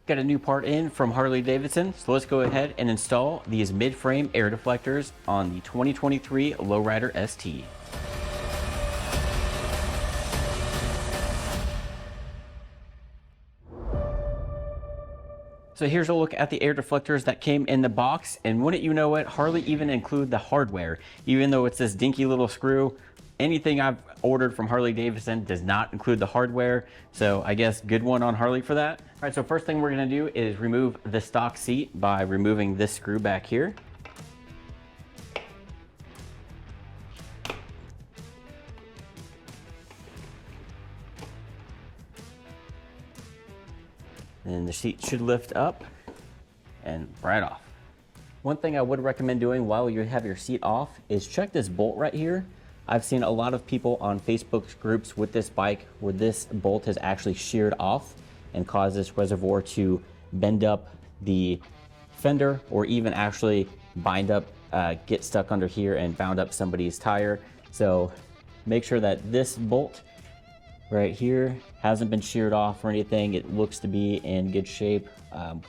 Got a new part in from Harley-Davidson, so let's go ahead and install these mid-frame air deflectors on the 2023 Lowrider ST. So here's a look at the air deflectors that came in the box, and wouldn't you know it, Harley even include the hardware. Even though it's this dinky little screw, anything I've ordered from Harley-Davidson does not include the hardware, so I guess good one on Harley for that. All right, so first thing we're gonna do is remove the stock seat by removing this screw back here. And the seat should lift up and right off. One thing I would recommend doing while you have your seat off is check this bolt right here. I've seen a lot of people on Facebook groups with this bike where this bolt has actually sheared off and caused this reservoir to bend up the fender, or even actually bind up, get stuck under here and bound up somebody's tire. So make sure that this bolt right here hasn't been sheared off or anything. It looks to be in good shape.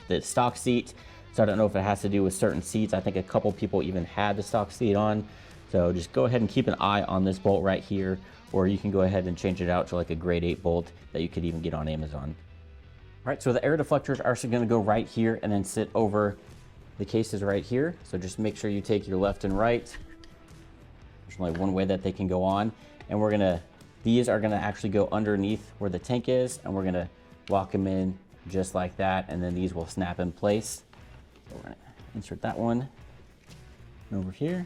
The stock seat, so I don't know if it has to do with certain seats. I think a couple people even had the stock seat on. So just go ahead and keep an eye on this bolt right here, or you can go ahead and change it out to like a grade 8 bolt that you could even get on Amazon. All right, so the air deflectors are actually gonna go right here and then sit over the cases right here. So just make sure you take your left and right. There's only one way that they can go on. And these are gonna actually go underneath where the tank is, and we're gonna lock them in just like that, and then these will snap in place. So we're gonna insert that one over here.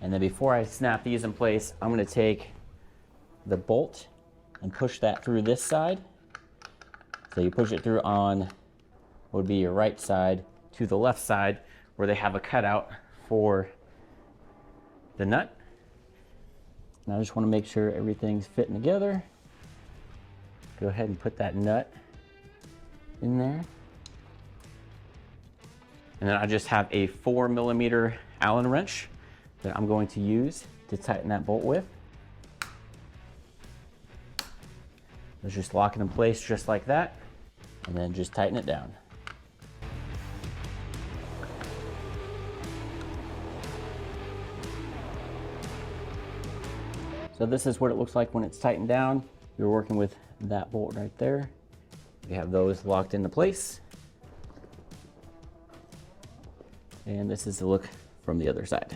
And then before I snap these in place, I'm gonna take the bolt and push that through this side. So you push it through on what would be your right side to the left side, where they have a cutout for the nut. And I just wanna make sure everything's fitting together. Go ahead and put that nut in there. And then I just have a 4mm Allen wrench that I'm going to use to tighten that bolt with. Let's just lock it in place just like that, and then just tighten it down. So this is what it looks like when it's tightened down. You're working with that bolt right there. We have those locked into place. And this is the look from the other side.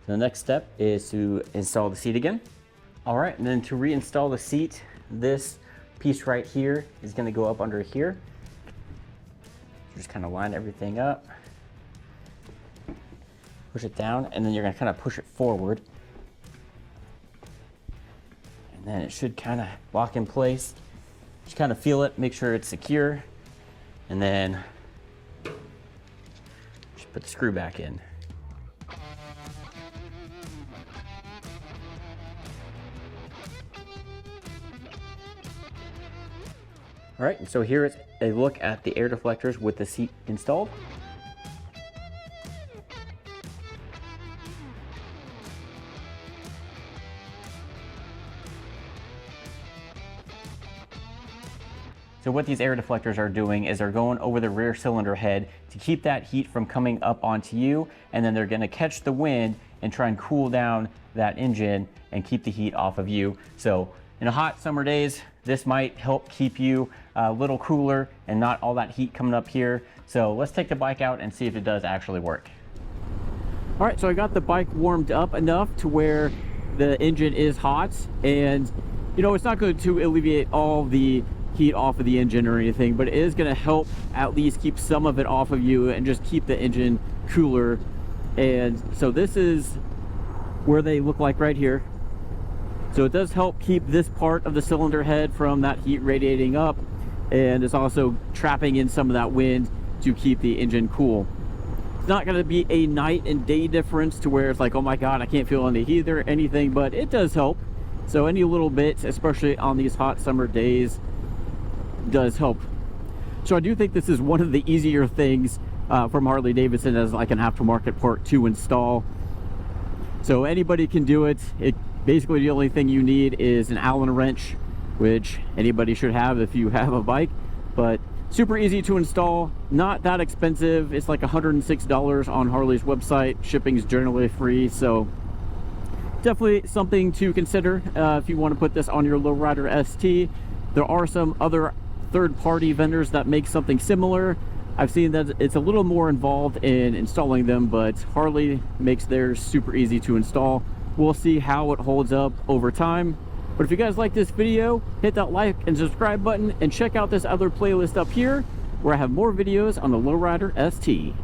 The next step is to install the seat again. All right, and then to reinstall the seat, this piece right here is gonna go up under here. Just kind of line everything up. Push it down, and then you're gonna kind of push it forward. And then it should kind of lock in place. Just kind of feel it, make sure it's secure. And then just put the screw back in. All right, so here is a look at the air deflectors with the seat installed. So what these air deflectors are doing is they're going over the rear cylinder head to keep that heat from coming up onto you, and then they're gonna catch the wind and try and cool down that engine and keep the heat off of you. So in a hot summer days, this might help keep you a little cooler and not all that heat coming up here. So let's take the bike out and see if it does actually work. All right, so I got the bike warmed up enough to where the engine is hot, and you know, it's not going to alleviate all the heat off of the engine or anything, but it is going to help at least keep some of it off of you and just keep the engine cooler. And so this is where they look like right here. So it does help keep this part of the cylinder head from that heat radiating up, and it's also trapping in some of that wind to keep the engine cool. It's not going to be a night and day difference to where it's like, oh my god, I can't feel any heat or anything, but it does help. So any little bit, especially on these hot summer days, does help. So I do think this is one of the easier things from Harley-Davidson as like an aftermarket part to install. So anybody can do it. Basically the only thing you need is an Allen wrench, which anybody should have if you have a bike, but super easy to install, not that expensive. It's like $106 on Harley's website. Shipping is generally free, so definitely something to consider if you want to put this on your lowrider ST. There are some other third-party vendors that make something similar. I've seen that it's a little more involved in installing them, but Harley makes theirs super easy to install. We'll see how it holds up over time. But if you guys like this video, hit that like and subscribe button and check out this other playlist up here where I have more videos on the Lowrider ST.